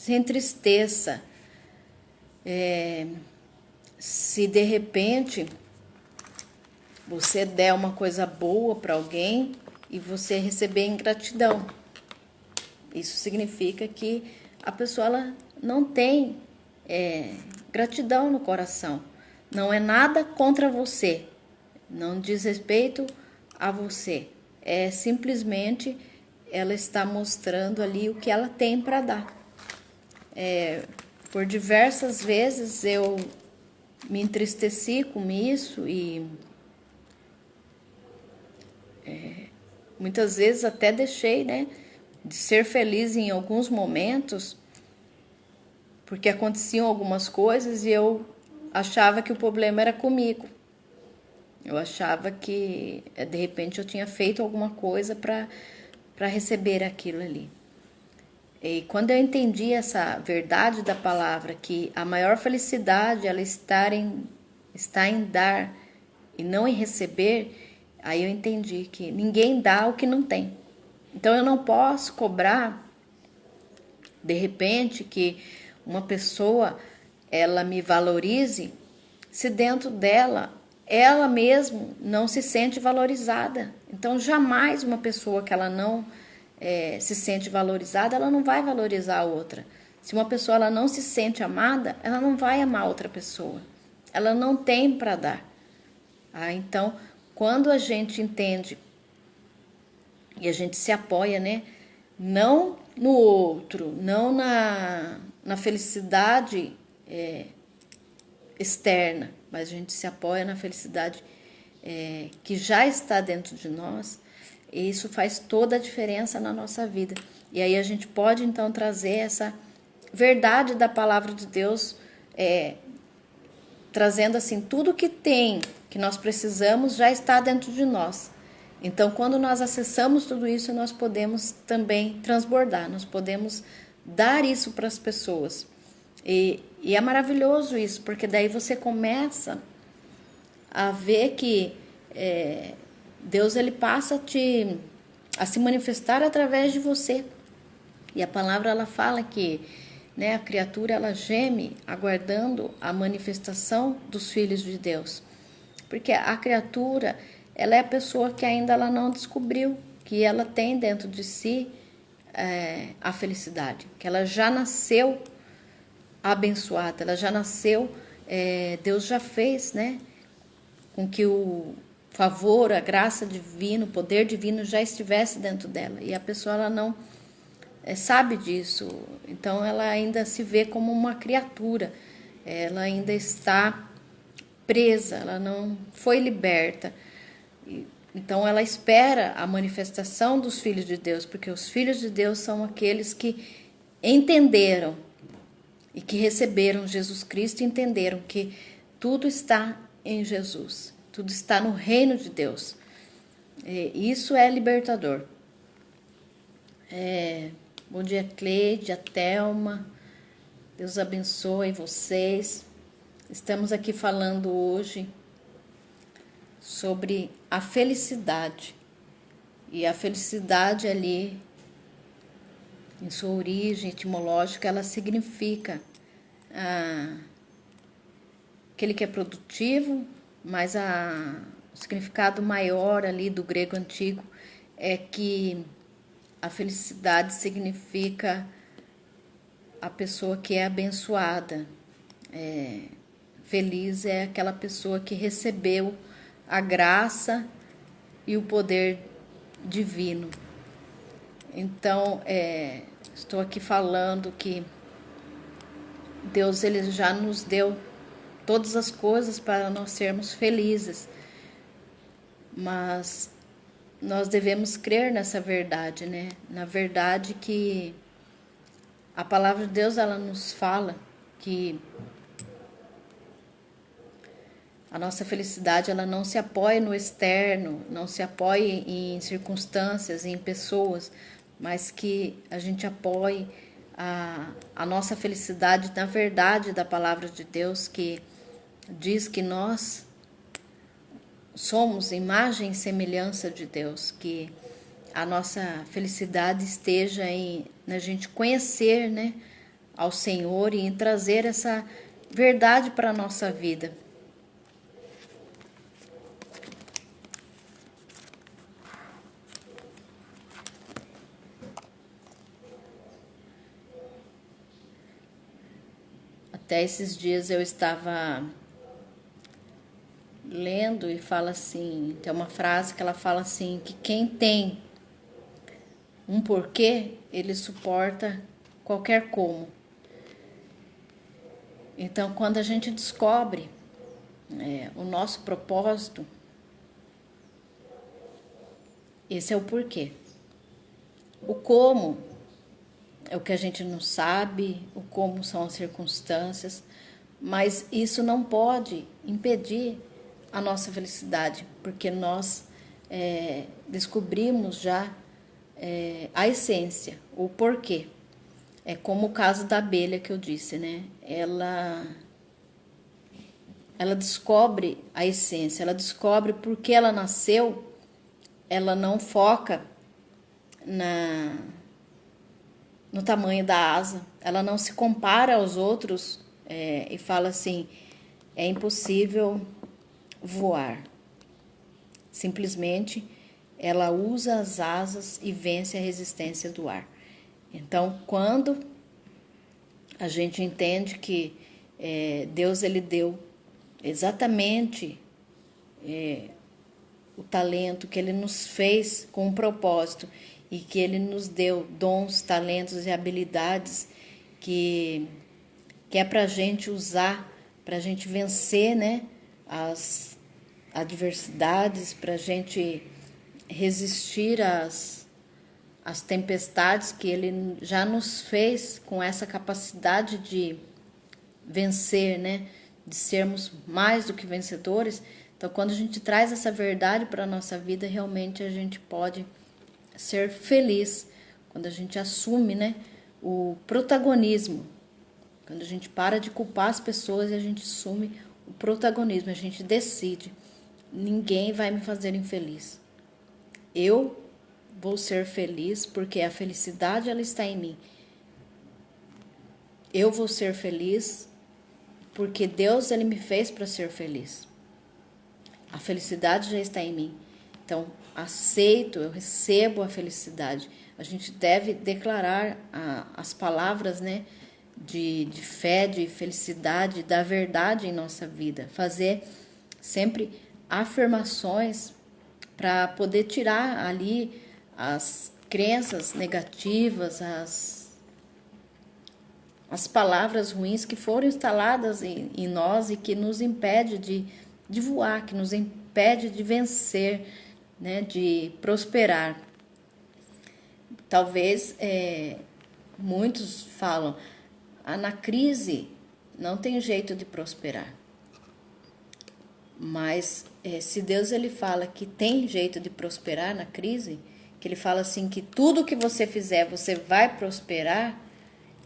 entristeça se de repente você der uma coisa boa para alguém e você receber ingratidão. Isso significa que a pessoa ela não tem gratidão no coração. Não é nada contra você, não diz respeito a você. É simplesmente ela está mostrando ali o que ela tem para dar. Por diversas vezes eu me entristeci com isso e muitas vezes até deixei, né, de ser feliz em alguns momentos, porque aconteciam algumas coisas e eu achava que o problema era comigo. Eu achava que de repente eu tinha feito alguma coisa para receber aquilo ali. E quando eu entendi essa verdade da palavra, que a maior felicidade ela está em dar e não em receber, aí eu entendi que ninguém dá o que não tem. Então eu não posso cobrar, de repente, que uma pessoa ela me valorize se dentro dela ela mesma não se sente valorizada. Então jamais uma pessoa que ela não se sente valorizada, ela não vai valorizar a outra. Se uma pessoa ela não se sente amada, ela não vai amar outra pessoa. Ela não tem para dar. Então, quando a gente entende e a gente se apoia, né? Não no outro, não na felicidade externa, mas a gente se apoia na felicidade que já está dentro de nós. E isso faz toda a diferença na nossa vida. E aí a gente pode então trazer essa verdade da palavra de Deus, trazendo assim tudo que tem, que nós precisamos, já está dentro de nós. Então, quando nós acessamos tudo isso, nós podemos também transbordar, nós podemos dar isso para as pessoas. E é maravilhoso isso, porque daí você começa a ver que Deus ele passa a se manifestar através de você. E a palavra ela fala que, né, a criatura ela geme aguardando a manifestação dos filhos de Deus. Porque a criatura ela é a pessoa que ainda ela não descobriu que ela tem dentro de si a felicidade, que ela já nasceu abençoada, ela já nasceu, Deus já fez, né, com que o favor, a graça divina, o poder divino já estivesse dentro dela. E a pessoa ela não sabe disso, então ela ainda se vê como uma criatura, ela ainda está presa, ela não foi liberta. Então ela espera a manifestação dos filhos de Deus, porque os filhos de Deus são aqueles que entenderam e que receberam Jesus Cristo e entenderam que tudo está em Jesus, tudo está no reino de Deus. Isso é libertador. Bom dia, Cleide, a Thelma. Deus abençoe vocês. Estamos aqui falando hoje sobre a felicidade. E a felicidade ali, em sua origem etimológica, ela significa aquele que é produtivo, mas o significado maior ali do grego antigo é que a felicidade significa a pessoa que é abençoada. Feliz é aquela pessoa que recebeu a graça e o poder divino. Então, estou aqui falando que Deus ele já nos deu todas as coisas para nós sermos felizes, mas nós devemos crer nessa verdade, né? Na verdade que a palavra de Deus ela nos fala que a nossa felicidade ela não se apoia no externo, não se apoia em circunstâncias, em pessoas, mas que a gente apoie a nossa felicidade na verdade da palavra de Deus, que diz que nós somos imagem e semelhança de Deus, que a nossa felicidade esteja na gente conhecer, né, ao Senhor e em trazer essa verdade para a nossa vida. A Até esses dias eu estava lendo e fala assim, tem uma frase que ela fala assim, que quem tem um porquê, ele suporta qualquer como. Então, quando a gente descobre o nosso propósito, esse é o porquê. O como é o que a gente não sabe, o como são as circunstâncias, mas isso não pode impedir a nossa felicidade, porque nós descobrimos já a essência, o porquê. É como o caso da abelha que eu disse, né? Ela descobre a essência, ela descobre por que ela nasceu, ela não foca no tamanho da asa, ela não se compara aos outros e fala assim, é impossível voar. Simplesmente ela usa as asas e vence a resistência do ar. Então, quando a gente entende que Deus ele deu exatamente o talento, que ele nos fez com um propósito e que ele nos deu dons, talentos e habilidades que é para a gente usar, para a gente vencer, né, as adversidades, para a gente resistir às tempestades, que ele já nos fez com essa capacidade de vencer, né, de sermos mais do que vencedores. Então, quando a gente traz essa verdade para a nossa vida, realmente a gente pode ser feliz, quando a gente assume, né, o protagonismo, quando a gente para de culpar as pessoas e a gente assume o protagonismo, a gente decide, ninguém vai me fazer infeliz. Eu vou ser feliz porque a felicidade ela está em mim. Eu vou ser feliz porque Deus ele me fez para ser feliz. A felicidade já está em mim. Então, aceito, eu recebo a felicidade. A gente deve declarar as palavras, né, de fé, de felicidade, da verdade em nossa vida. Fazer sempre afirmações para poder tirar ali as crenças negativas, as palavras ruins que foram instaladas em nós e que nos impede de voar, que nos impede de vencer, né, de prosperar. Talvez muitos falam, na crise não tem jeito de prosperar. Mas se Deus ele fala que tem jeito de prosperar na crise, que ele fala assim que tudo que você fizer você vai prosperar,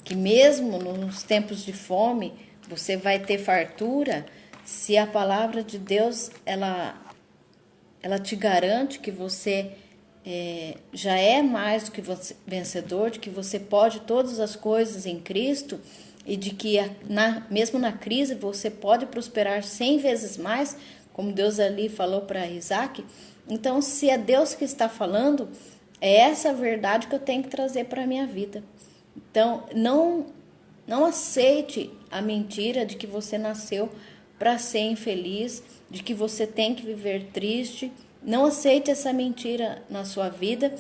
que mesmo nos tempos de fome você vai ter fartura, se a palavra de Deus ela te garante que você já é mais do que vencedor, de que você pode todas as coisas em Cristo e de que mesmo na crise você pode prosperar 100 vezes mais, como Deus ali falou para Isaac. Então, se é Deus que está falando, é essa verdade que eu tenho que trazer para a minha vida. Então, não aceite a mentira de que você nasceu para ser infeliz, de que você tem que viver triste. Não aceite essa mentira na sua vida,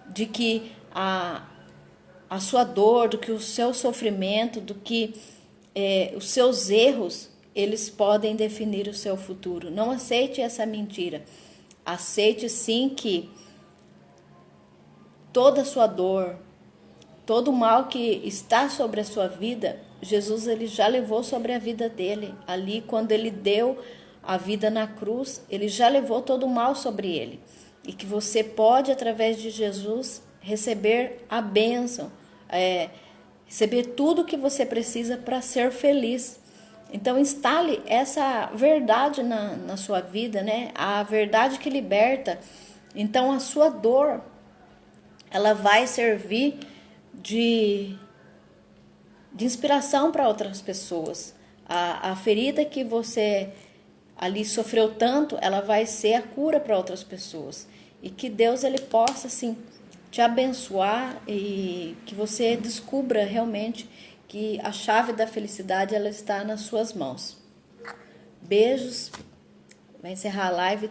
de que a sua dor, do que o seu sofrimento, do que os seus erros, eles podem definir o seu futuro. Não aceite essa mentira. Aceite sim que toda a sua dor, todo o mal que está sobre a sua vida, Jesus ele já levou sobre a vida dele. Ali, quando ele deu a vida na cruz, ele já levou todo o mal sobre ele. E que você pode, através de Jesus, receber a bênção, receber tudo o que você precisa para ser feliz. Então, instale essa verdade na sua vida, né? A verdade que liberta. Então, a sua dor, ela vai servir de inspiração para outras pessoas. A ferida que você ali sofreu tanto, ela vai ser a cura para outras pessoas. E que Deus ele possa assim te abençoar e que você descubra realmente que a chave da felicidade ela está nas suas mãos. Beijos. Vai encerrar a live.